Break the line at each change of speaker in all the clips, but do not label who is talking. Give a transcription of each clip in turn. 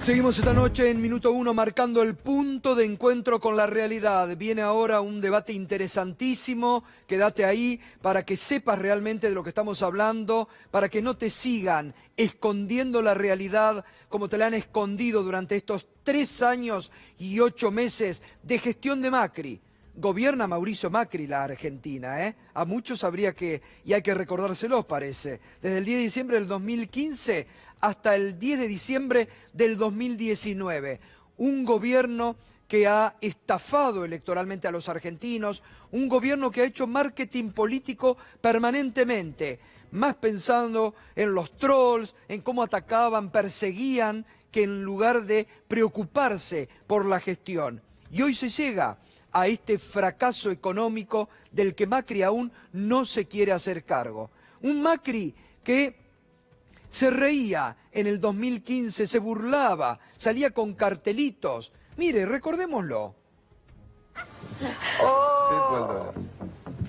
Seguimos esta noche en Minuto Uno marcando el punto de encuentro con la realidad. Viene ahora un debate interesantísimo, quédate ahí para que sepas realmente de lo que estamos hablando, para que no te sigan escondiendo la realidad como te la han escondido durante estos 3 años y 8 meses de gestión de Macri. Gobierna Mauricio Macri la Argentina, ¿eh? A muchos habría que, y hay que recordárselos parece, desde el 10 de diciembre del 2015 hasta el 10 de diciembre del 2019. Un gobierno que ha estafado electoralmente a los argentinos, un gobierno que ha hecho marketing político permanentemente, más pensando en los trolls, en cómo atacaban, perseguían, que en lugar de preocuparse por la gestión. Y hoy se llega a este fracaso económico del que Macri aún no se quiere hacer cargo. Un Macri que se reía en el 2015, se burlaba, salía con cartelitos. Mire, recordémoslo.
$100.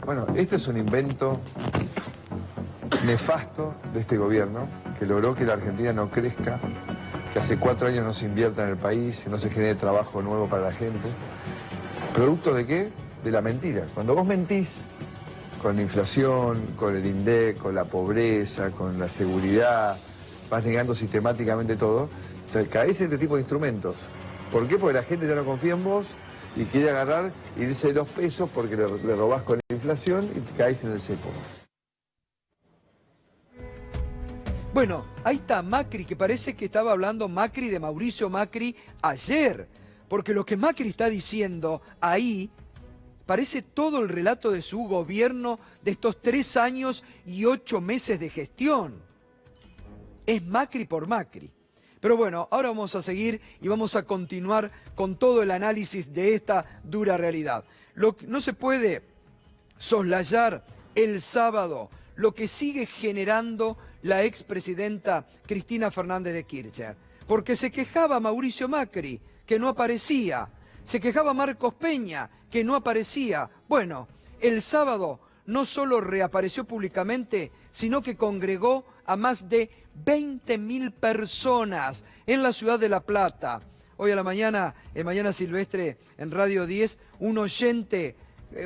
Bueno, este es un invento nefasto de este gobierno que logró que la Argentina no crezca, que hace 4 años no se invierta en el país, que no se genere trabajo nuevo para la gente. ¿Producto de qué? De la mentira. Cuando vos mentís con la inflación, con el INDEC, con la pobreza, con la seguridad, vas negando sistemáticamente todo, caes en este tipo de instrumentos. ¿Por qué? Porque la gente ya no confía en vos y quiere agarrar e irse de los pesos porque le robás con la inflación y te caes en el cepo.
Bueno, ahí está Macri, que parece que estaba hablando Macri de Mauricio Macri ayer. Porque lo que Macri está diciendo ahí parece todo el relato de su gobierno de estos 3 años y 8 meses de gestión. Es Macri por Macri. Pero bueno, ahora vamos a seguir y vamos a continuar con todo el análisis de esta dura realidad. No se puede soslayar el sábado lo que sigue generando la expresidenta Cristina Fernández de Kirchner. Porque se quejaba Mauricio Macri, que no aparecía. Se quejaba Marcos Peña, que no aparecía. Bueno, el sábado no solo reapareció públicamente, sino que congregó a más de 20.000 personas en la ciudad de La Plata. Hoy a la mañana, en Mañana Silvestre, en Radio 10, un oyente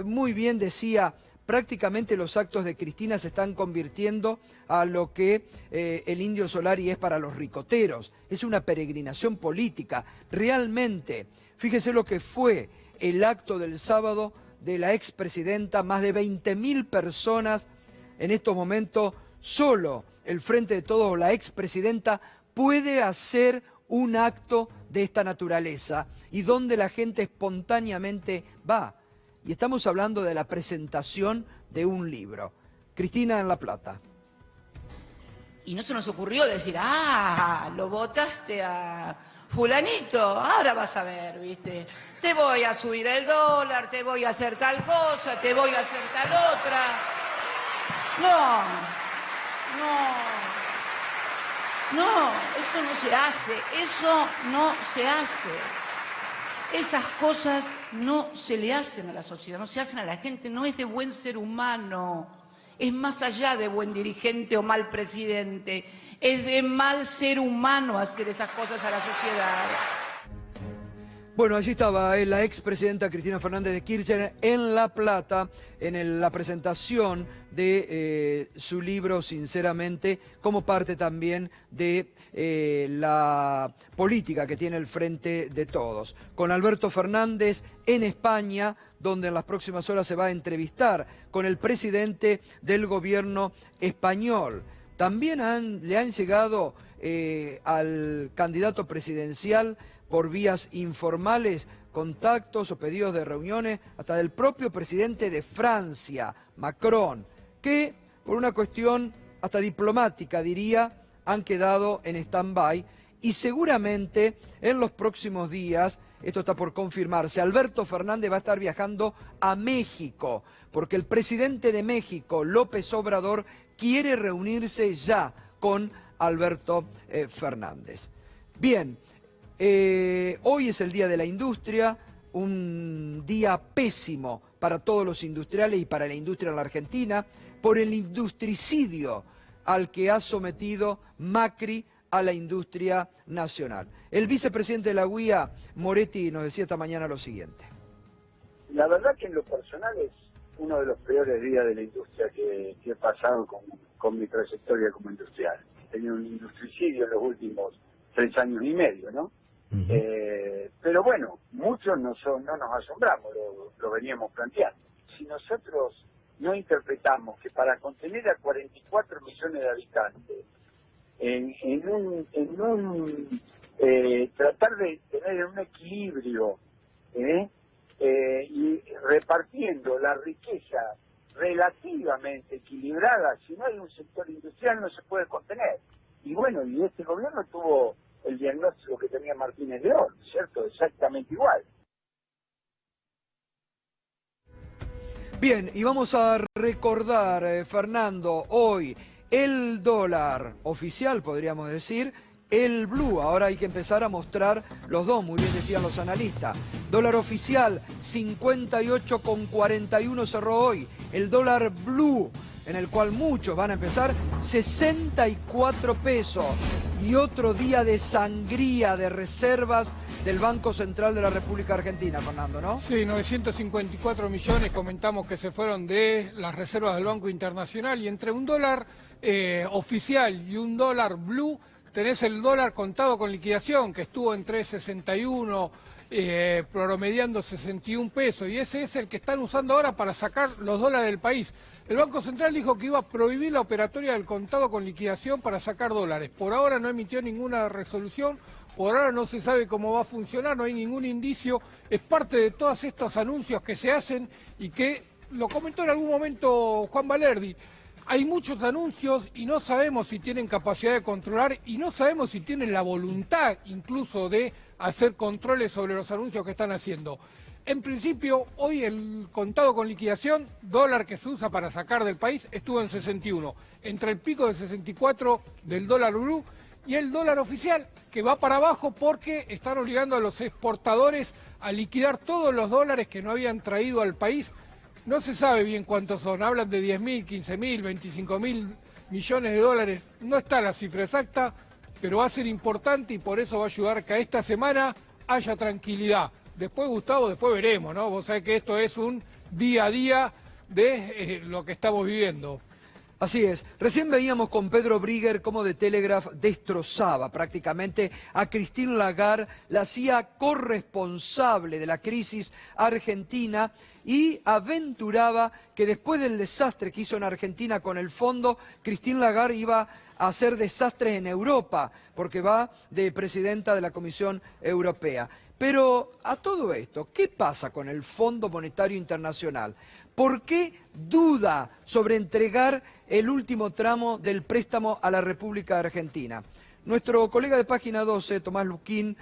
muy bien decía: prácticamente los actos de Cristina se están convirtiendo a lo que el Indio Solari es para los ricoteros. Es una peregrinación política. Realmente, fíjese lo que fue el acto del sábado de la expresidenta, más de 20.000 personas. En estos momentos, solo el Frente de Todos, la expresidenta, puede hacer un acto de esta naturaleza y donde la gente espontáneamente va. Y estamos hablando de la presentación de un libro. Cristina en La Plata.
Y no se nos ocurrió decir, lo votaste a fulanito, ahora vas a ver, ¿viste? Te voy a subir el dólar, te voy a hacer tal cosa, te voy a hacer tal otra. No, eso no se hace, eso no se hace. Esas cosas no se le hacen a la sociedad, no se hacen a la gente, no es de buen ser humano, es más allá de buen dirigente o mal presidente, es de mal ser humano hacer esas cosas a la sociedad.
Bueno, allí estaba la expresidenta Cristina Fernández de Kirchner en La Plata, en la presentación de su libro, sinceramente, como parte también de la política que tiene el Frente de Todos. Con Alberto Fernández en España, donde en las próximas horas se va a entrevistar con el presidente del gobierno español. También le han llegado al candidato presidencial por vías informales, contactos o pedidos de reuniones, hasta del propio presidente de Francia, Macron, que por una cuestión hasta diplomática, diría, han quedado en stand-by y seguramente en los próximos días, esto está por confirmarse, Alberto Fernández va a estar viajando a México, porque el presidente de México, López Obrador, quiere reunirse ya con Alberto Fernández. Bien. Hoy es el Día de la Industria, un día pésimo para todos los industriales y para la industria en la Argentina, por el industricidio al que ha sometido Macri a la industria nacional. El vicepresidente de la UIA, Moretti, nos decía esta mañana lo siguiente.
La verdad que en lo personal es uno de los peores días de la industria que he pasado con mi trayectoria como industrial. He tenido un industricidio en los últimos 3 años y medio, ¿no? Pero bueno, muchos no nos asombramos, lo veníamos planteando. Si nosotros no interpretamos que para contener a 44 millones de habitantes, tratar de tener un equilibrio y repartiendo la riqueza relativamente equilibrada, si no hay un sector industrial no se puede contener. Y bueno, y este gobierno tuvo el diagnóstico que tenía Martínez de Oro, ¿cierto? Exactamente igual.
Bien, y vamos a recordar, Fernando, hoy el dólar oficial, podríamos decir, el blue. Ahora hay que empezar a mostrar los dos, muy bien decían los analistas. Dólar oficial, 58,41 cerró hoy. El dólar blue, en el cual muchos van a empezar, 64 pesos. Y otro día de sangría de reservas del Banco Central de la República Argentina, Fernando, ¿no?
Sí, 954 millones comentamos que se fueron de las reservas del Banco Internacional, y entre un dólar oficial y un dólar blue tenés el dólar contado con liquidación, que estuvo en 3.61, promediando 61 pesos, y ese es el que están usando ahora para sacar los dólares del país. El Banco Central dijo que iba a prohibir la operatoria del contado con liquidación para sacar dólares. Por ahora no emitió ninguna resolución, por ahora no se sabe cómo va a funcionar, no hay ningún indicio. Es parte de todos estos anuncios que se hacen y que, lo comentó en algún momento Juan Valerdi, hay muchos anuncios y no sabemos si tienen capacidad de controlar y no sabemos si tienen la voluntad incluso de hacer controles sobre los anuncios que están haciendo. En principio, hoy el contado con liquidación, dólar que se usa para sacar del país, estuvo en 61, entre el pico de 64 del dólar blue y el dólar oficial, que va para abajo porque están obligando a los exportadores a liquidar todos los dólares que no habían traído al país. No se sabe bien cuántos son, hablan de 10.000, 15.000, 25.000 millones de dólares, no está la cifra exacta, pero va a ser importante y por eso va a ayudar a que esta semana haya tranquilidad. Después, Gustavo, después veremos, ¿no? Vos sabés que esto es un día a día de lo que estamos viviendo.
Así es. Recién veíamos con Pedro Brigger cómo The Telegraph destrozaba prácticamente a Christine Lagarde, la hacía corresponsable de la crisis argentina y aventuraba que después del desastre que hizo en Argentina con el fondo, Christine Lagarde iba a hacer desastres en Europa, porque va de presidenta de la Comisión Europea. Pero a todo esto, ¿qué pasa con el Fondo Monetario Internacional? ¿Por qué duda sobre entregar el último tramo del préstamo a la República Argentina? Nuestro colega de Página 12, Tomás Luquín,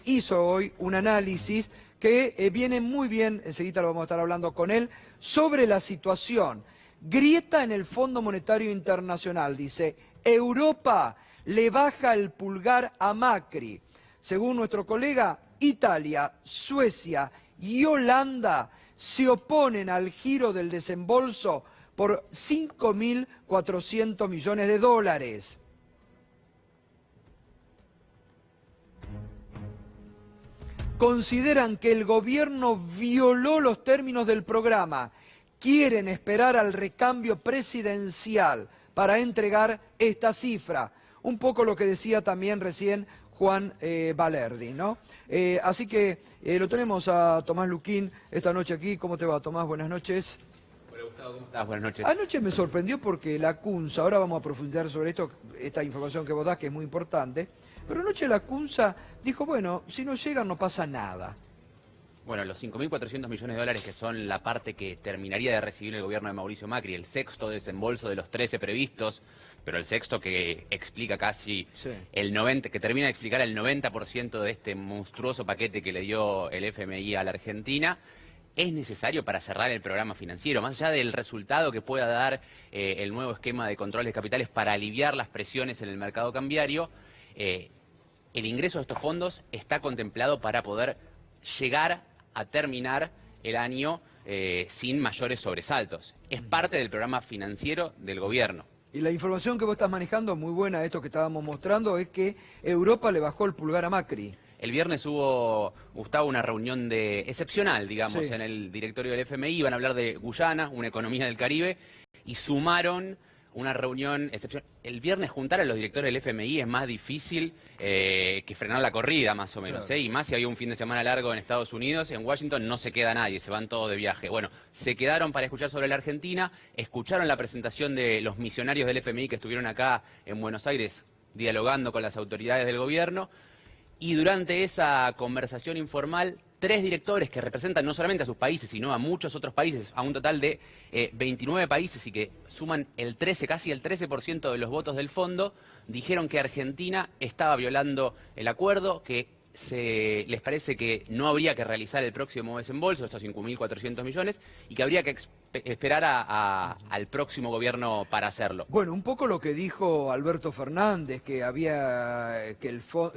hizo hoy un análisis que viene muy bien, enseguida lo vamos a estar hablando con él, sobre la situación. Grieta en el Fondo Monetario Internacional, dice, Europa le baja el pulgar a Macri. Según nuestro colega, Italia, Suecia y Holanda se oponen al giro del desembolso por 5.400 millones de dólares. Consideran que el gobierno violó los términos del programa. Quieren esperar al recambio presidencial para entregar esta cifra. Un poco lo que decía también recién Juan Valerdi, ¿no? Así que lo tenemos a Tomás Luquín esta noche aquí. ¿Cómo te va, Tomás? Buenas noches.
Hola, Gustavo, ¿cómo estás? Buenas noches.
Anoche me sorprendió porque la CUNSA, ahora vamos a profundizar sobre esto, esta información que vos das, que es muy importante, pero anoche la CUNSA dijo, bueno, si no llegan no pasa nada.
Bueno, los 5.400 millones de dólares que son la parte que terminaría de recibir el gobierno de Mauricio Macri, el sexto desembolso de los 13 previstos, pero el sexto que explica casi el 90%, que termina de explicar el 90% de este monstruoso paquete que le dio el FMI a la Argentina, es necesario para cerrar el programa financiero, más allá del resultado que pueda dar el nuevo esquema de controles de capitales para aliviar las presiones en el mercado cambiario. El ingreso de estos fondos está contemplado para poder llegar a terminar el año sin mayores sobresaltos. Es parte del programa financiero del gobierno.
Y la información que vos estás manejando, muy buena, esto que estábamos mostrando, es que Europa le bajó el pulgar a Macri.
El viernes hubo, Gustavo, una reunión excepcional, digamos,
Sí.
en el directorio del FMI. Iban a hablar de Guyana, una economía del Caribe, y sumaron una reunión excepcional. El viernes juntar a los directores del FMI es más difícil que frenar la corrida, más o menos.
Claro.
Y más si hay un fin de semana largo en Estados Unidos. En Washington no se queda nadie, se van todos de viaje. Bueno, se quedaron para escuchar sobre la Argentina, escucharon la presentación de los misionarios del FMI que estuvieron acá en Buenos Aires dialogando con las autoridades del gobierno. Y durante esa conversación informal, 3 directores que representan no solamente a sus países, sino a muchos otros países, a un total de 29 países y que suman casi el 13% de los votos del fondo, dijeron que Argentina estaba violando el acuerdo, que les parece que no habría que realizar el próximo desembolso, estos 5.400 millones, y que habría que esperar al próximo gobierno para hacerlo.
Bueno, un poco lo que dijo Alberto Fernández, que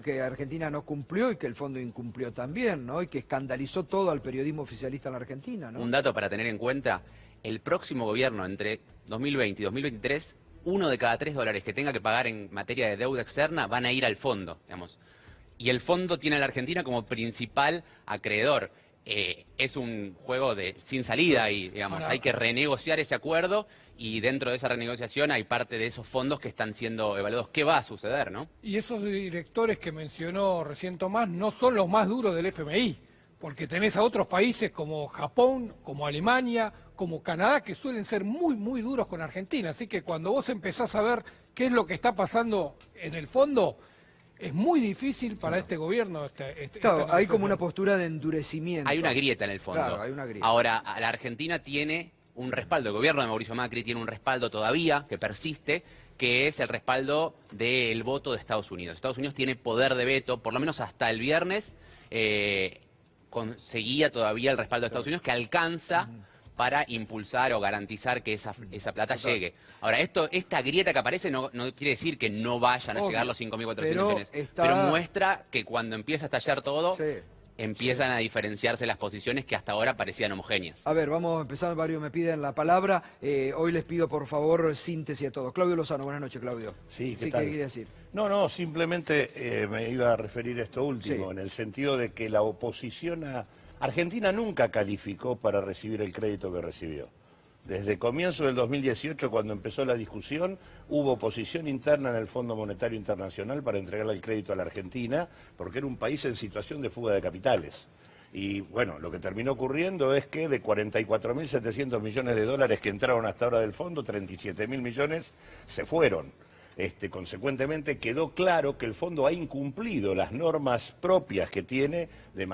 que Argentina no cumplió y que el fondo incumplió también, ¿no? Y que escandalizó todo al periodismo oficialista en la Argentina, ¿no?
Un dato para tener en cuenta, el próximo gobierno entre 2020 y 2023, 1 de cada 3 dólares que tenga que pagar en materia de deuda externa van a ir al fondo, digamos. Y el fondo tiene a la Argentina como principal acreedor. Es un juego sin salida y, digamos, hay que renegociar ese acuerdo y dentro de esa renegociación hay parte de esos fondos que están siendo evaluados. ¿Qué va a suceder, no?
Y esos directores que mencionó recién Tomás no son los más duros del FMI, porque tenés a otros países como Japón, como Alemania, como Canadá, que suelen ser muy, muy duros con Argentina. Así que cuando vos empezás a ver qué es lo que está pasando en el fondo, es muy difícil para este gobierno.
Claro, hay como una postura de endurecimiento.
Hay una grieta en el fondo.
Claro, hay una grieta.
Ahora, la Argentina tiene un respaldo, el gobierno de Mauricio Macri tiene un respaldo todavía que persiste, que es el respaldo del voto de Estados Unidos. Estados Unidos tiene poder de veto, por lo menos hasta el viernes, conseguía todavía el respaldo de Estados Unidos, que alcanza para impulsar o garantizar que esa plata llegue. Ahora, esta grieta que aparece no quiere decir que no vayan a llegar los 5.400 millones, pero muestra que cuando empieza a estallar todo, empiezan a diferenciarse las posiciones que hasta ahora parecían homogéneas.
A ver, vamos a empezar, varios me piden la palabra. Hoy les pido, por favor, síntesis a todos. Claudio Lozano, buenas noches, Claudio.
Sí, ¿qué
¿Qué
tal?
quiere decir?
No, simplemente me iba a referir a esto último,
Sí.
en el sentido de que la oposición a Argentina nunca calificó para recibir el crédito que recibió. Desde comienzo del 2018, cuando empezó la discusión, hubo oposición interna en el Fondo Monetario Internacional para entregarle el crédito a la Argentina, porque era un país en situación de fuga de capitales. Y bueno, lo que terminó ocurriendo es que de 44.700 millones de dólares que entraron hasta ahora del fondo, 37.000 millones se fueron. Consecuentemente quedó claro que el fondo ha incumplido las normas propias que tiene de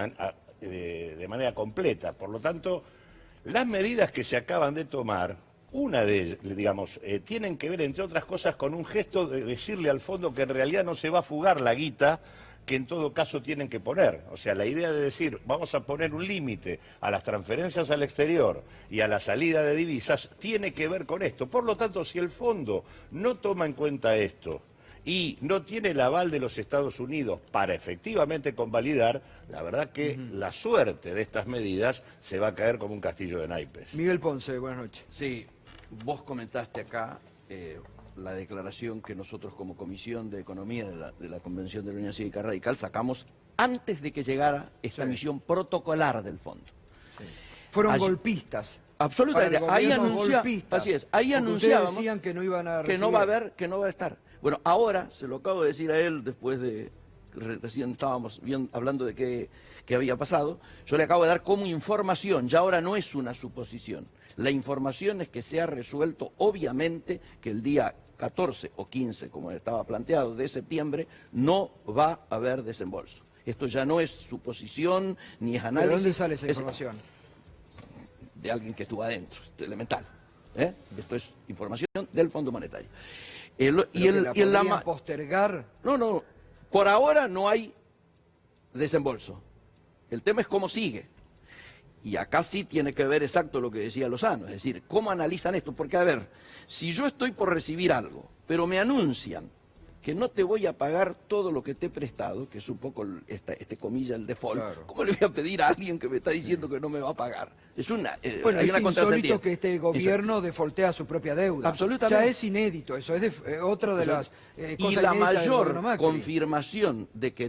manera completa. Por lo tanto, las medidas que se acaban de tomar, tienen que ver, entre otras cosas, con un gesto de decirle al fondo que en realidad no se va a fugar la guita que en todo caso tienen que poner. O sea, la idea de decir, vamos a poner un límite a las transferencias al exterior y a la salida de divisas, tiene que ver con esto. Por lo tanto, si el fondo no toma en cuenta esto y no tiene el aval de los Estados Unidos para efectivamente convalidar, la verdad que la suerte de estas medidas se va a caer como un castillo de naipes.
Miguel Ponce, buenas noches.
Sí, vos comentaste acá la declaración que nosotros como Comisión de Economía de la Convención de la Unión Cívica Radical sacamos antes de que llegara esta misión protocolar del fondo.
Fueron
Allí-
golpistas.
Absolutamente.
Para el
Ahí
gobierno
anunciamos,
golpistas.
así es, ahí
Porque
anunciábamos
ustedes decían que no iban a
que no va a
recibir.
haber, que no va a estar. Bueno, ahora se lo acabo de decir a él después de recién estábamos hablando de qué había pasado. Yo le acabo de dar como información, ya ahora no es una suposición. La información es que se ha resuelto, obviamente, que el día 14 o 15, como estaba planteado, de septiembre, no va a haber desembolso. Esto ya no es suposición ni es
¿De
análisis.
dónde sale esa
es
información?
de alguien que estuvo adentro, es elemental. Esto es información del Fondo Monetario.
¿Pero que la podrían postergar?
No, por ahora no hay desembolso. El tema es cómo sigue. Y acá sí tiene que ver exacto lo que decía Lozano, es decir, cómo analizan esto. Porque, a ver, si yo estoy por recibir algo, pero me anuncian que no te voy a pagar todo lo que te he prestado, que es un poco comilla el default.
Claro.
¿Cómo le voy a pedir a alguien que me está diciendo que no me va a pagar? Es una
Bueno,
hay
es
una
insólito
contrasentido.
que este gobierno defoltea su propia deuda.
Absolutamente.
Ya es inédito, eso es otra de las
Y
cosas
la
inéditas del
mayor
gobierno Macri.
confirmación de que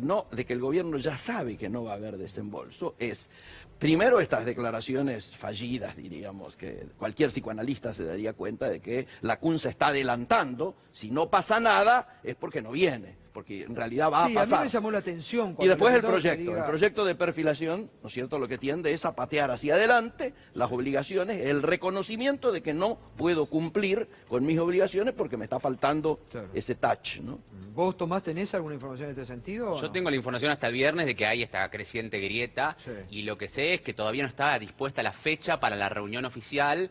el gobierno ya sabe que no va a haber desembolso es, primero, estas declaraciones fallidas, diríamos, que cualquier psicoanalista se daría cuenta de que la CUN se está adelantando. Si no pasa nada es porque no viene, porque en realidad va a
Sí,
pasar.
a mí me llamó la atención.
Y
cuando
después el
diputado te
proyecto.
diga-
El proyecto de perfilación, ¿no es cierto?, lo que tiende es a patear hacia adelante las obligaciones, el reconocimiento de que no puedo cumplir con mis obligaciones porque me está faltando
Claro.
ese touch, ¿no?
¿Vos, Tomás, tenés alguna información en este sentido? o
Yo
no?
tengo la información hasta el viernes de que hay esta creciente grieta
Sí.
y lo que sé es que todavía no está dispuesta la fecha para la reunión oficial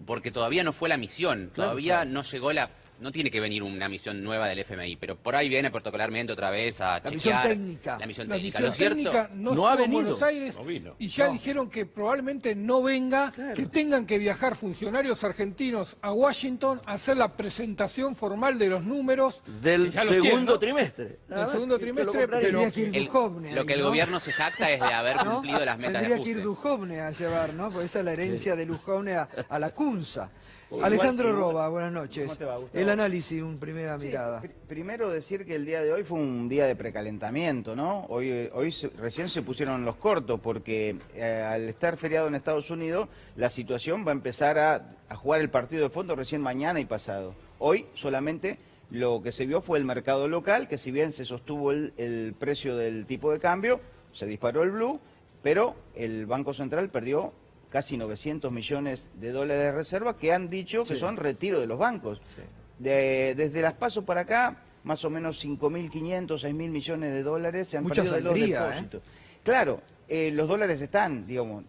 porque todavía no fue la misión, todavía no llegó no tiene que venir una misión nueva del FMI, pero por ahí viene protocolarmente otra vez a
La
chequear.
misión técnica.
La misión
La
técnica.
misión
Lo cierto,
técnica no
no
estuvo
ha
en
venido.
Buenos Aires
No vino.
y ya
No.
dijeron que probablemente no venga, que tengan que viajar funcionarios argentinos a Washington a hacer la presentación formal de los números
Del
que ya los tienen,
segundo
¿no?
trimestre. Nada
Del
más,
segundo
que lo
trimestre,
compraron.
Tendría que ir
el-
Duhovne
lo
ahí,
que el
¿no?
gobierno se jacta es de haber
¿No?
cumplido las metas de
Tendría que ir
ajuste.
Duhovne a llevar, ¿no? Porque esa es la herencia de Duhovne a la CUNSA. Alejandro Roba, buenas noches.
¿Cómo te va, Gustavo?
El análisis, una primera
Sí,
mirada.
primero decir que el día de hoy fue un día de precalentamiento, ¿no? Recién se pusieron los cortos porque al estar feriado en Estados Unidos, la situación va a empezar a jugar el partido de fondo recién mañana y pasado. Hoy solamente lo que se vio fue el mercado local, que si bien se sostuvo el precio del tipo de cambio, se disparó el blue, pero el Banco Central perdió casi 900 millones de dólares de reserva que han dicho que son retiro de los bancos. Desde las PASO para acá, más o menos 5.500, 6.000 millones de dólares se han
Mucha
perdido de los
sangría,
depósitos. Claro, los dólares están, digamos,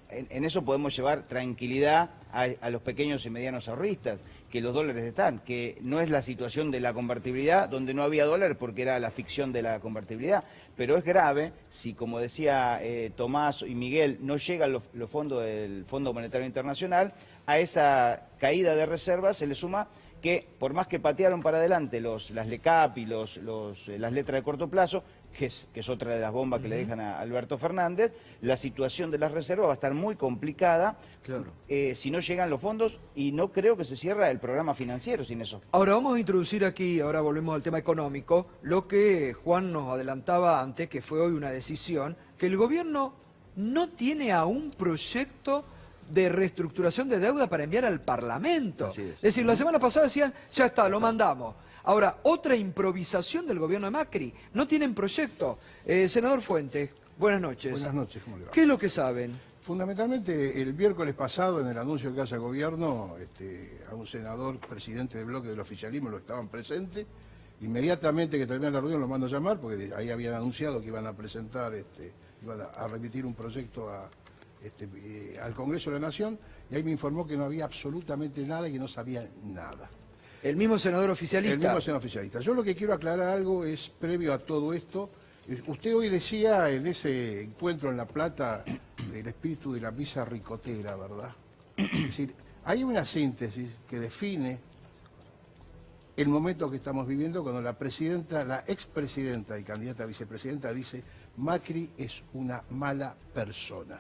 en eso podemos llevar tranquilidad a los pequeños y medianos ahorristas, que los dólares están, que no es la situación de la convertibilidad, donde no había dólar porque era la ficción de la convertibilidad, pero es grave si, como decía Tomás y Miguel, no llegan los fondos del Fondo Monetario Internacional, a esa caída de reservas se le suma que por más que patearon para adelante las LECAP y las letras de corto plazo, que es otra de las bombas que le dejan a Alberto Fernández, la situación de las reservas va a estar muy complicada
Claro.
si no llegan los fondos, y no creo que se cierre el programa financiero sin eso.
Ahora vamos a introducir aquí, ahora volvemos al tema económico, lo que Juan nos adelantaba antes, que fue hoy una decisión, que el gobierno no tiene aún proyecto de reestructuración de deuda para enviar al Parlamento.
Así es.
Es decir, la semana pasada decían, ya está, lo mandamos. Ahora, otra improvisación del gobierno de Macri. No tienen proyecto. Senador Fuentes, buenas noches.
Buenas noches, ¿cómo le va?
¿Qué es lo que saben?
Fundamentalmente, el miércoles pasado, en el anuncio que hace el gobierno, a un senador, presidente del bloque del oficialismo, lo estaban presentes. Inmediatamente que termina la reunión lo mando a llamar, porque ahí habían anunciado que iban a presentar, iban a remitir un proyecto al Congreso de la Nación, y ahí me informó que no había absolutamente nada y que no sabía nada.
El mismo senador oficialista.
El mismo senador oficialista. Yo lo que quiero aclarar algo es, previo a todo esto, usted hoy decía en ese encuentro en La Plata del espíritu de la misa ricotera, ¿verdad? Es decir, hay una síntesis que define el momento que estamos viviendo cuando la presidenta, la expresidenta y candidata a vicepresidenta dice Macri es una mala persona.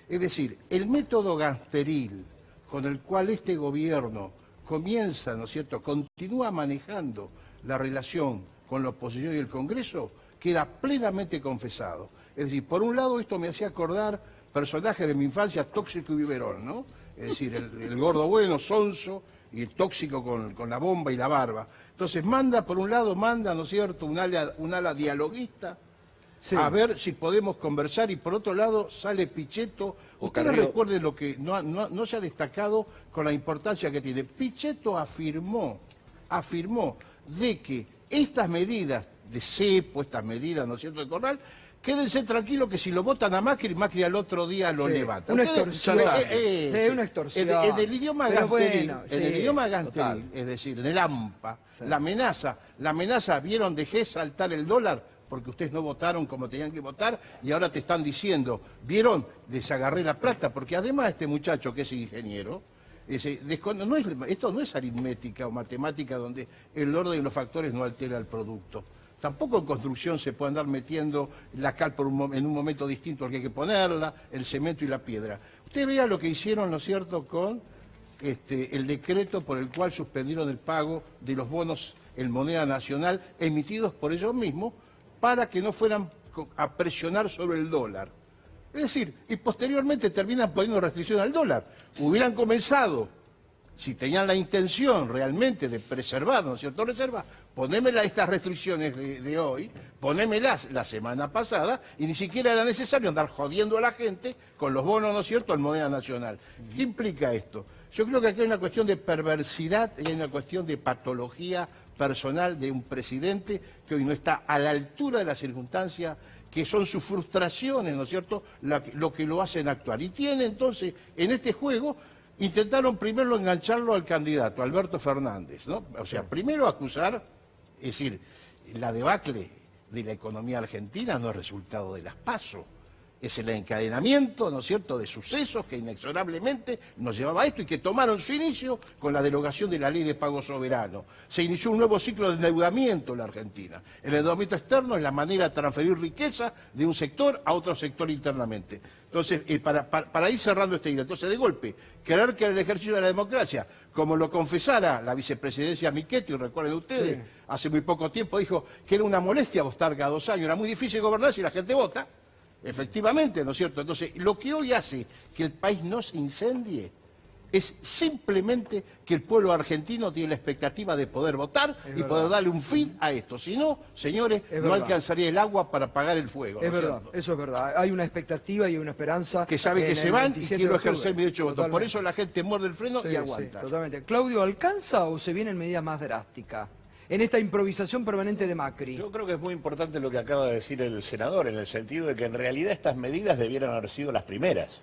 Es decir, el método gangsteril con el cual este gobierno comienza, ¿no es cierto?, continúa manejando la relación con la oposición y el Congreso, queda plenamente confesado. Es decir, por un lado esto me hacía acordar personajes de mi infancia, Tóxico y Biberón, ¿no? Es decir, el gordo bueno, sonso, y el tóxico con la bomba y la barba. Entonces por un lado manda, ¿no es cierto?, un ala dialoguista,
Sí.
a ver si podemos conversar, y por otro lado sale Pichetto.
O
Ustedes
Carrió.
recuerden lo que no se ha destacado con la importancia que tiene. Pichetto afirmó de que estas medidas de cepo, estas medidas, ¿no es cierto?, de Corral, quédense tranquilos que si lo votan a Macri, Macri al otro día lo
Sí,
levanta.
una
Ustedes-
extorsión.
sí.
Una extorsión.
En el idioma
Pero
gangsteril,
bueno,
en el
sí,
idioma
total.
gangsteril, es decir, del AMPA,
Sí.
la amenaza, ¿vieron? Dejé saltar el dólar porque ustedes no votaron como tenían que votar, y ahora te están diciendo, ¿vieron? Les agarré la plata, porque además este muchacho que es ingeniero, Esto no es aritmética o matemática donde el orden de los factores no altera el producto. Tampoco en construcción se puede andar metiendo la cal en un momento distinto al que hay que ponerla, el cemento y la piedra. Usted vea lo que hicieron, ¿no es cierto?, con el decreto por el cual suspendieron el pago de los bonos en moneda nacional emitidos por ellos mismos para que no fueran a presionar sobre el dólar. Es decir, y posteriormente terminan poniendo restricción al dólar. Hubieran comenzado, si tenían la intención realmente de preservar, ¿no es cierto?, reserva, ponémela estas restricciones de hoy, ponémelas la semana pasada, y ni siquiera era necesario andar jodiendo a la gente con los bonos, ¿no es cierto?, en moneda nacional. ¿Qué implica esto? Yo creo que aquí hay una cuestión de perversidad y hay una cuestión de patología personal de un presidente que hoy no está a la altura de las circunstancias, que son sus frustraciones, ¿no es cierto?, lo que lo hacen actuar. Y tiene entonces, en este juego, intentaron primero engancharlo al candidato, Alberto Fernández, ¿no? O sea, primero acusar, es decir, la debacle de la economía argentina no es resultado de las PASO, es el encadenamiento, ¿no es cierto?, de sucesos que inexorablemente nos llevaba a esto y que tomaron su inicio con la derogación de la ley de pago soberano. Se inició un nuevo ciclo de endeudamiento en la Argentina. El endeudamiento externo es la manera de transferir riqueza de un sector a otro sector internamente. Entonces, para ir cerrando esta idea, entonces de golpe, creer que era el ejercicio de la democracia, como lo confesara la vicepresidencia Michetti, recuerden ustedes, sí, hace muy poco tiempo dijo que era una molestia votar cada 2 años, era muy difícil gobernar si la gente vota. Efectivamente, ¿no es cierto? Entonces, lo que hoy hace que el país no se incendie es simplemente que el pueblo argentino tiene la expectativa de poder votar y poder darle un fin a esto. Si no, señores, no alcanzaría el agua para apagar el fuego.
Es verdad, eso es verdad. Hay una expectativa y una esperanza.
Que sabe que se van y quiero ejercer mi derecho de voto. Por eso la gente muerde el freno y aguanta.
Sí, totalmente. Claudio, ¿alcanza o se vienen medidas más drásticas en esta improvisación permanente de Macri?
Yo creo que es muy importante lo que acaba de decir el senador, en el sentido de que en realidad estas medidas debieran haber sido las primeras.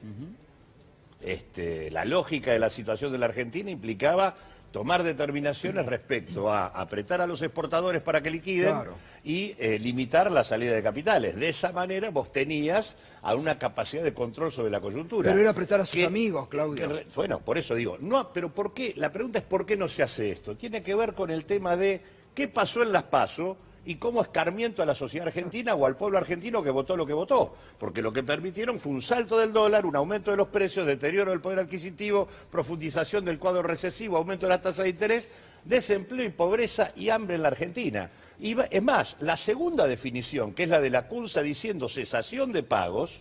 La lógica de la situación de la Argentina implicaba tomar determinaciones respecto a apretar a los exportadores para que liquiden y limitar la salida de capitales. De esa manera vos tenías a una capacidad de control sobre la coyuntura.
Pero era apretar a sus amigos, Claudio.
Bueno, por eso digo, no, pero ¿por qué? La pregunta es ¿por qué no se hace esto? Tiene que ver con el tema de qué pasó en las PASO y cómo escarmiento a la sociedad argentina o al pueblo argentino que votó lo que votó. Porque lo que permitieron fue un salto del dólar, un aumento de los precios, deterioro del poder adquisitivo, profundización del cuadro recesivo, aumento de la tasa de interés, desempleo y pobreza y hambre en la Argentina. Y es más, la segunda definición, que es la de la CUNSA diciendo cesación de pagos,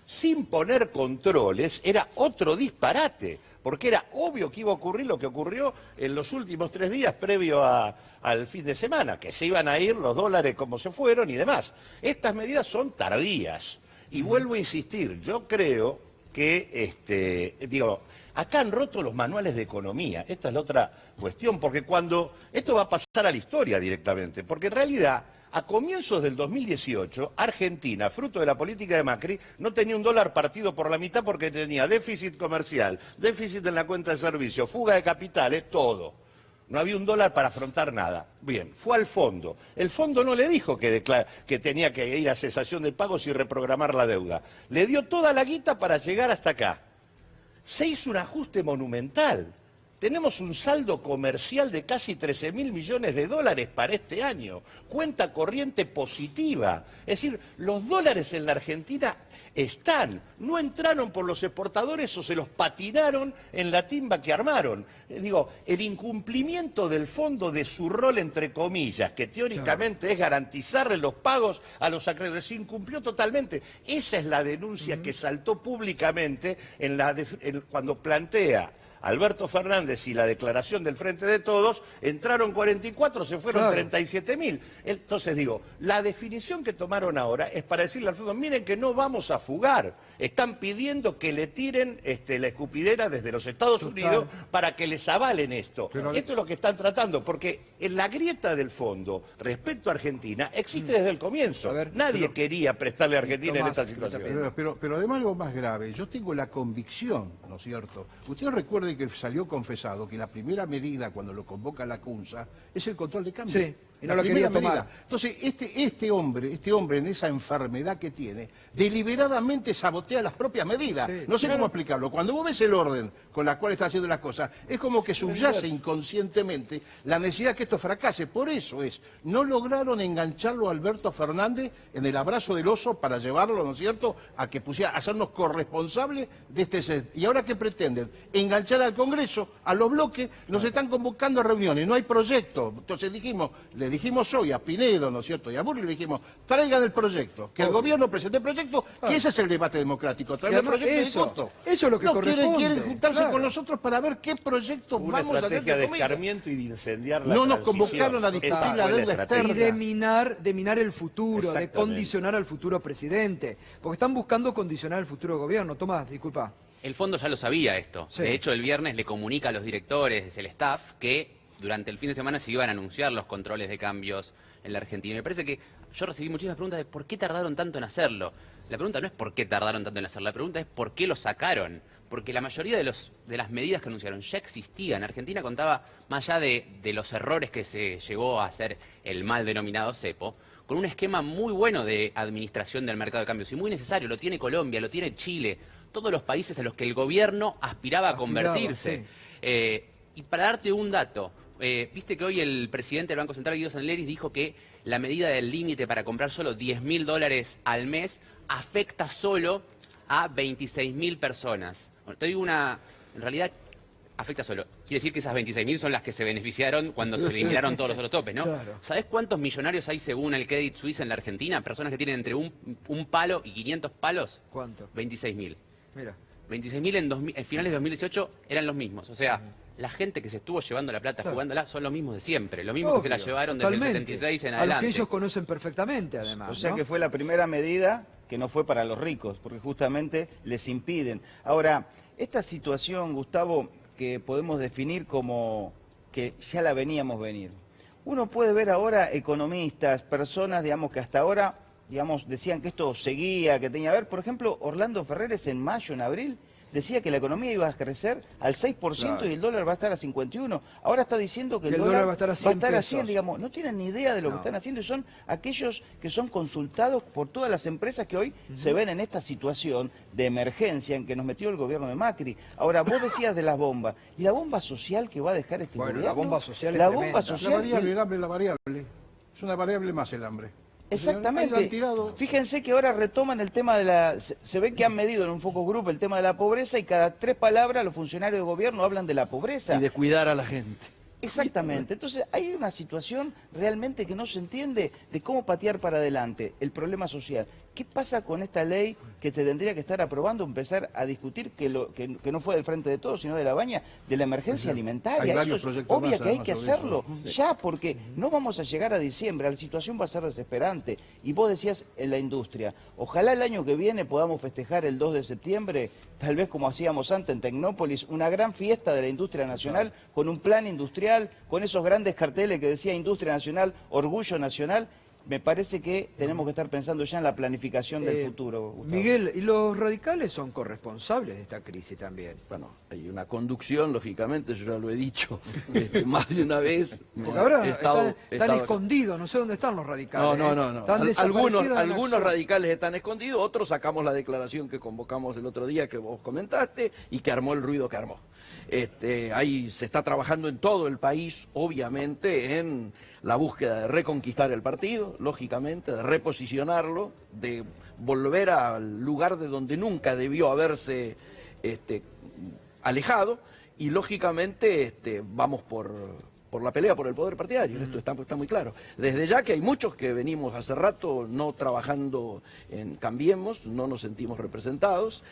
sin poner controles, era otro disparate, porque era obvio que iba a ocurrir lo que ocurrió en los últimos 3 días previo al fin de semana, que se iban a ir los dólares como se fueron y demás. Estas medidas son tardías. Y vuelvo a insistir, yo creo que, acá han roto los manuales de economía. Esta es la otra cuestión, porque cuando esto va a pasar a la historia directamente, porque en realidad a comienzos del 2018, Argentina, fruto de la política de Macri, no tenía un dólar partido por la mitad porque tenía déficit comercial, déficit en la cuenta de servicios, fuga de capitales, todo. No había un dólar para afrontar nada. Bien, fue al fondo. El fondo no le dijo que tenía que ir a cesación de pagos y reprogramar la deuda. Le dio toda la guita para llegar hasta acá. Se hizo un ajuste monumental. Tenemos un saldo comercial de casi 13.000 millones de dólares para este año. Cuenta corriente positiva. Es decir, los dólares en la Argentina no entraron por los exportadores o se los patinaron en la timba que armaron. El incumplimiento del fondo de su rol, entre comillas, que teóricamente es garantizarle los pagos a los acreedores, se incumplió totalmente. Esa es la denuncia que saltó públicamente cuando plantea Alberto Fernández y la declaración del Frente de Todos, entraron 44, se fueron 37.000. Entonces la definición que tomaron ahora es para decirle al fondo, miren que no vamos a fugar. Están pidiendo que le tiren la escupidera desde los Estados Unidos para que les avalen esto. Esto es lo que están tratando, porque en la grieta del fondo respecto a Argentina existe desde el comienzo. Nadie quería prestarle a Argentina en esta situación.
Pero además algo más grave, yo tengo la convicción, ¿no es cierto? Ustedes recuerden que salió confesado que la primera medida cuando lo convoca la CUNSA es el control de cambio.
Sí. y no lo quería tomar.
Medida. Entonces, este hombre en esa enfermedad que tiene, deliberadamente sabotea las propias medidas.
Sí,
no sé cómo explicarlo. Cuando vos ves el orden con la cual está haciendo las cosas, es como que subyace inconscientemente la necesidad que esto fracase. Por eso no lograron engancharlo a Alberto Fernández en el abrazo del oso para llevarlo, ¿no es cierto?, a que pusiera, hacernos corresponsables de este set. ¿Y ahora qué pretenden? Enganchar al Congreso, a los bloques, nos están convocando a reuniones, no hay proyecto. Entonces le dijimos hoy a Pinedo, ¿no es cierto?, y a Burri, le dijimos, traigan el proyecto, que el gobierno presente el proyecto, que ese es el debate democrático, traer el proyecto y voto.
Eso es lo que corresponde.
Quieren juntarse con nosotros para ver qué proyecto
Una
vamos a hacer.
estrategia de escarmiento y de incendiar la
No nos
transición.
convocaron a discutir
Esa
la
fue
deuda
estrategia.
externa.
Y de minar el futuro, de
Exactamente.
condicionar al futuro presidente. Porque están buscando condicionar el futuro gobierno. Tomás, disculpa.
El fondo ya lo sabía esto.
Sí.
De hecho, el viernes le comunica a los directores, el staff, que durante el fin de semana se iban a anunciar los controles de cambios en la Argentina. Y me parece que yo recibí muchísimas preguntas de por qué tardaron tanto en hacerlo. La pregunta no es por qué tardaron tanto en hacerlo, la pregunta es por qué lo sacaron. Porque la mayoría de las medidas que anunciaron ya existían. Argentina contaba, más allá de los errores que se llegó a hacer el mal denominado cepo, con un esquema muy bueno de administración del mercado de cambios y muy necesario. Lo tiene Colombia, lo tiene Chile, todos los países a los que el gobierno aspiraba a convertirse.
Sí.
Y para darte un dato, viste que hoy el presidente del Banco Central, Guido Sanleris, dijo que la medida del límite para comprar solo $10.000 al mes afecta solo a 26.000 personas. Bueno, te digo en realidad afecta solo. Quiere decir que esas 26.000 son las que se beneficiaron cuando se eliminaron todos los otros topes, ¿no?
Claro.
¿Sabés cuántos millonarios hay según el Credit Suisse en la Argentina? Personas que tienen entre un palo y 500 palos.
¿Cuánto?
26.000.
Mira.
26.000 en finales de 2018 eran los mismos. O sea, la gente que se estuvo llevando la plata jugándola son los mismos de siempre. Los mismos que se la llevaron desde el 76 en
A
adelante.
los que ellos conocen perfectamente, además.
O sea
¿no?
que fue la primera medida que no fue para los ricos, porque justamente les impiden. Ahora, esta situación, Gustavo, que podemos definir como que ya la veníamos venir. Uno puede ver ahora economistas, personas, digamos, que hasta ahora, digamos, decían que esto seguía, que tenía que ver. Por ejemplo, Orlando Ferreres en mayo, en abril, decía que la economía iba a crecer al 6%
Claro.
y el dólar va a estar a 51. Ahora está diciendo que el
dólar
dólar
va a estar a 100 pesos.
digamos. No tienen ni idea de lo
No.
que están haciendo y son aquellos que son consultados por todas las empresas que hoy se ven en esta situación de emergencia en que nos metió el gobierno de Macri. Ahora, vos decías de las bombas. ¿Y la bomba social que va a dejar este
Bueno,
gobierno?
la bomba social es
La
tremenda.
bomba
La
social...
variable, el hambre, la variable. Es una variable más el hambre. Ahí la
Exactamente.
han tirado.
Fíjense que ahora retoman el tema de la... Se ve que han medido en un focus group el tema de la pobreza y cada 3 palabras los funcionarios de gobierno hablan de la pobreza.
Y de cuidar a la gente.
Exactamente. Entonces hay una situación realmente que no se entiende de cómo patear para adelante el problema social. ¿Qué pasa con esta ley que te tendría que estar aprobando, empezar a discutir que no fue del Frente de Todos, sino de la Baña, de la emergencia
Hay
alimentaria?
varios
Eso es
proyectos
obvio
más,
que hay
además,
que
sobre
hacerlo
eso.
ya, porque no vamos a llegar a diciembre, la situación va a ser desesperante. Y vos decías en la industria, ojalá el año que viene podamos festejar el 2 de septiembre, tal vez como hacíamos antes en Tecnópolis, una gran fiesta de la industria nacional, con un plan industrial, con esos grandes carteles que decía Industria Nacional, Orgullo Nacional. Me parece que tenemos que estar pensando ya en la planificación del futuro, Gustavo.
Miguel, ¿y los radicales son corresponsables de esta crisis también?
Bueno, hay una conducción, lógicamente, yo ya lo he dicho más de una vez.
Porque ahora
He
están
estado-
escondidos, no sé dónde están los radicales.
No.
Están desaparecidos en
Algunos
acción.
radicales están escondidos, otros sacamos la declaración que convocamos el otro día que vos comentaste y que armó el ruido que armó. Ahí se está trabajando en todo el país, obviamente, en la búsqueda de reconquistar el partido, lógicamente, de reposicionarlo, de volver al lugar de donde nunca debió haberse alejado y, lógicamente, vamos por la pelea por el poder partidario, esto está muy claro. Desde ya que hay muchos que venimos hace rato no trabajando en Cambiemos, no nos sentimos representados,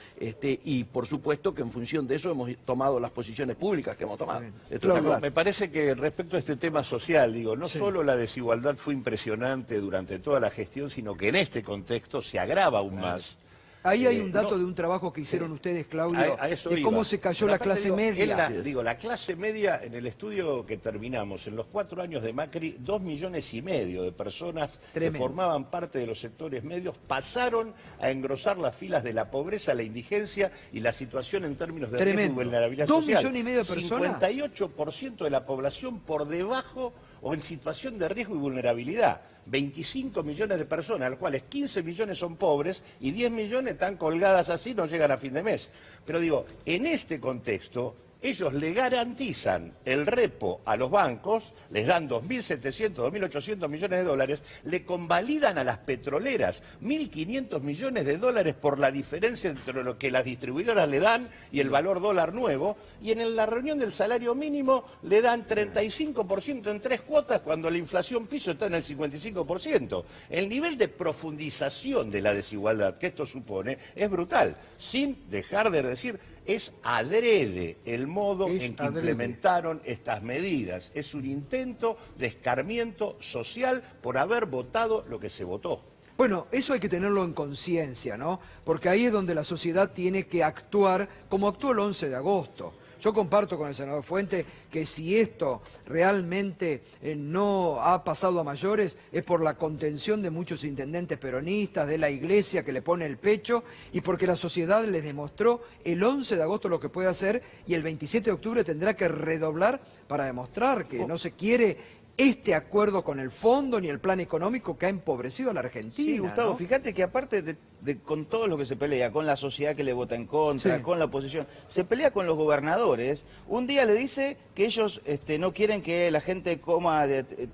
y por supuesto que en función de eso hemos tomado las posiciones públicas que hemos tomado. Esto está claro.
Me parece que respecto a este tema social, digo, no solo la desigualdad fue impresionante durante toda la gestión, sino que en este contexto se agrava aún más.
Ahí hay un dato
no.
de un trabajo que hicieron ustedes, Claudio,
A eso
de
iba.
cómo se cayó
Pero
la
aparte,
clase
digo,
media.
la clase media, en el estudio que terminamos, en los 4 años de Macri, 2,5 millones de personas
Tremendo.
que formaban parte de los sectores medios pasaron a engrosar las filas de la pobreza, la indigencia y la situación en términos de riesgo y
Tremendo.
vulnerabilidad
2,5
social.
millones de personas.
58% de la población por debajo o en situación de riesgo y vulnerabilidad. 25 millones de personas, a las cuales 15 millones son pobres y 10 millones están colgadas así, no llegan a fin de mes. Pero digo, en este contexto, ellos le garantizan el repo a los bancos, les dan 2.700, 2.800 millones de dólares, le convalidan a las petroleras 1.500 millones de dólares por la diferencia entre lo que las distribuidoras le dan y el valor dólar nuevo, y en la reunión del salario mínimo le dan 35% en 3 cuotas cuando la inflación piso está en el 55%. El nivel de profundización de la desigualdad que esto supone es brutal, sin dejar de decir... Es adrede el modo en que implementaron estas medidas. Es un intento de escarmiento social por haber votado lo que se votó.
Bueno, eso hay que tenerlo en conciencia, ¿no? Porque ahí es donde la sociedad tiene que actuar como actuó el 11 de agosto. Yo comparto con el senador Fuente que si esto realmente no ha pasado a mayores es por la contención de muchos intendentes peronistas, de la iglesia que le pone el pecho y porque la sociedad les demostró el 11 de agosto lo que puede hacer y el 27 de octubre tendrá que redoblar para demostrar que no se quiere este acuerdo con el fondo ni el plan económico que ha empobrecido a la Argentina.
Sí, Gustavo,
¿no?
fíjate que aparte con todo lo que se pelea, con la sociedad que le vota en contra,
Sí.
con la oposición, se pelea con los gobernadores. Un día le dice que ellos no quieren que la gente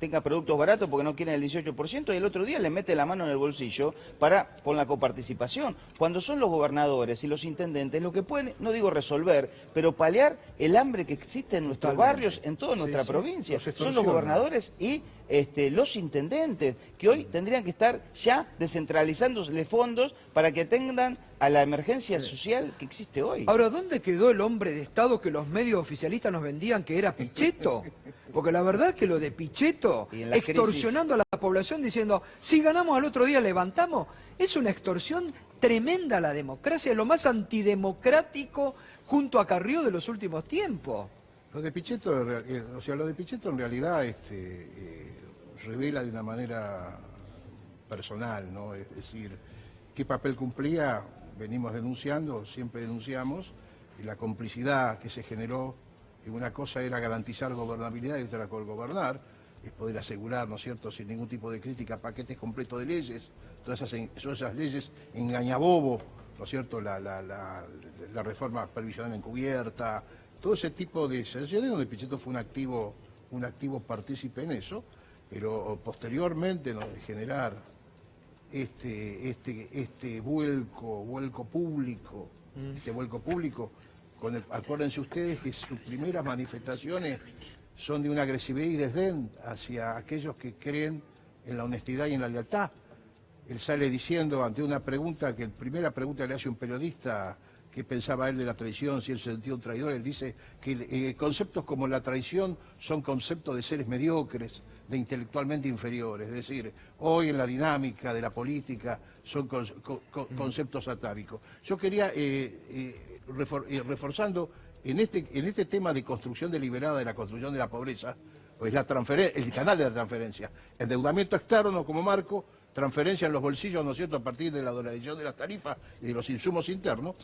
tenga productos baratos porque no quieren el 18%, y el otro día le mete la mano en el bolsillo con la coparticipación. Cuando son los gobernadores y los intendentes los que pueden, no digo resolver, pero paliar el hambre que existe en nuestros barrios, en toda nuestra provincia. Son los gobernadores y los intendentes, que hoy tendrían que estar ya descentralizándose fondos para que atendan a la emergencia social que existe hoy.
Ahora, ¿dónde quedó el hombre de Estado que los medios oficialistas nos vendían que era Pichetto? Porque la verdad que lo de Pichetto, extorsionando a la población diciendo, si ganamos al otro día levantamos, es una extorsión tremenda a la democracia, es lo más antidemocrático junto a Carrió de los últimos tiempos.
Lo de Pichetto, lo de Pichetto en realidad revela de una manera personal, ¿no? Es decir, qué papel cumplía, venimos denunciando, siempre denunciamos, y la complicidad que se generó, y una cosa era garantizar gobernabilidad y otra era gobernar, es poder asegurar, ¿no es cierto?, sin ningún tipo de crítica, paquetes completos de leyes, todas esas leyes engañabobo, ¿no es cierto?, la reforma previsional encubierta, todo ese tipo de sensaciones donde Pichetto fue un activo partícipe en eso, pero posteriormente de generar este vuelco público, acuérdense ustedes que sus primeras manifestaciones son de una agresividad y desdén hacia aquellos que creen en la honestidad y en la lealtad. Él sale diciendo ante una pregunta, que la primera pregunta que le hace un periodista, qué pensaba él de la traición, si él se sentía un traidor, él dice que conceptos como la traición son conceptos de seres mediocres, de intelectualmente inferiores. Es decir, hoy en la dinámica de la política son conceptos atávicos. Yo quería, reforzando en este tema de construcción deliberada de la construcción de la pobreza, pues el canal de la transferencia, endeudamiento externo como marco, transferencia en los bolsillos, ¿no es cierto?, a partir de la dolarización de las tarifas y de los insumos internos.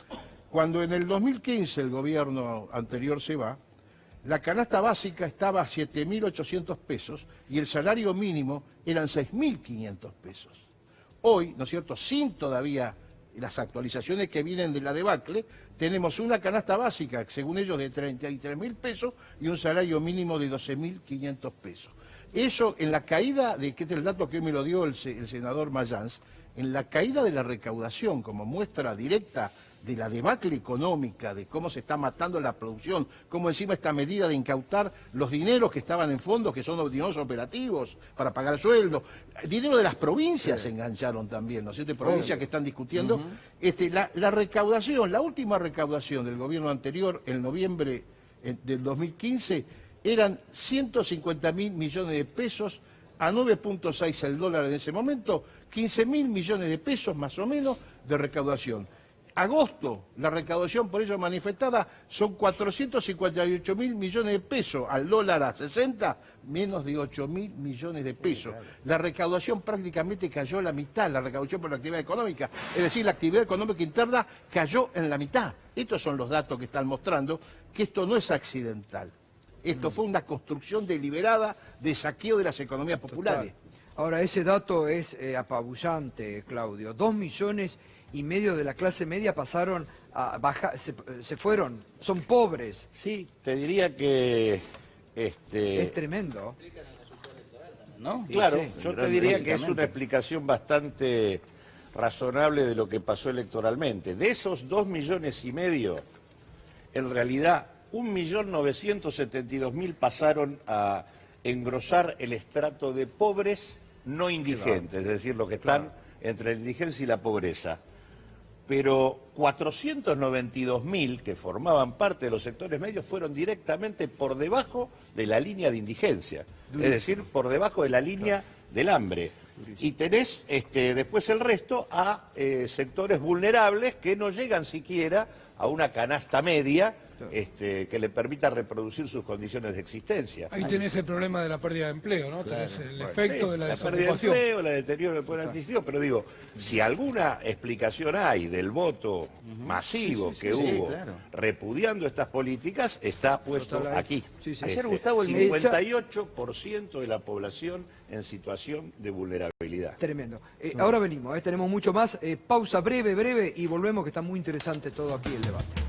Cuando en el 2015 el gobierno anterior se va, la canasta básica estaba a 7.800 pesos y el salario mínimo eran 6.500 pesos. Hoy, ¿no es cierto?, sin todavía las actualizaciones que vienen de la debacle, tenemos una canasta básica, según ellos, de 33.000 pesos y un salario mínimo de 12.500 pesos. Eso, en la caída, que este es el dato que hoy me lo dio el senador Mayans, en la caída de la recaudación como muestra directa de la debacle económica, de cómo se está matando la producción, cómo encima esta medida de incautar los dineros que estaban en fondos, que son los dineros operativos para pagar sueldos, dinero de las provincias se engancharon también, ¿no es cierto? Provincias que están discutiendo. La recaudación, la última recaudación del gobierno anterior, en noviembre del 2015, eran 150.000 millones de pesos, a 9.6 el dólar en ese momento, 15.000 millones de pesos más o menos de recaudación. Agosto, la recaudación por ello manifestada son 458.000 millones de pesos, al dólar a 60, menos de 8.000 millones de pesos. La recaudación prácticamente cayó a la mitad, la recaudación por la actividad económica, es decir, la actividad económica interna cayó en la mitad. Estos son los datos que están mostrando que esto no es accidental. Esto fue una construcción deliberada de saqueo de las economías populares.
Total. Ahora, ese dato es apabullante, Claudio. 2,5 millones de la clase media pasaron a bajar, se fueron, son pobres.
Sí, te diría que...
Es tremendo.
¿No?
Claro,
Sí,
yo te diría que es una explicación bastante razonable de lo que pasó electoralmente. De esos 2,5 millones, en realidad 1.972.000 pasaron a engrosar el estrato de pobres no indigentes, es decir, los que están entre la indigencia y la pobreza. Pero 492.000 que formaban parte de los sectores medios fueron directamente por debajo de la línea de indigencia, es decir, por debajo de la línea del hambre. Y tenés después el resto a sectores vulnerables que no llegan siquiera a una canasta media que le permita reproducir sus condiciones de existencia.
Ahí tenés el problema de la pérdida de empleo, ¿no? Tenés el efecto de la
pérdida de
desocupación.
empleo, la deterioro del poder adquisitivo, pero digo, si alguna explicación hay del voto masivo que hubo repudiando estas políticas, está puesto
Total,
aquí.
Ayer, Gustavo, el
58% de la población en situación de vulnerabilidad.
Tremendo. Ahora venimos, tenemos mucho más. Pausa breve y volvemos, que está muy interesante todo aquí el debate.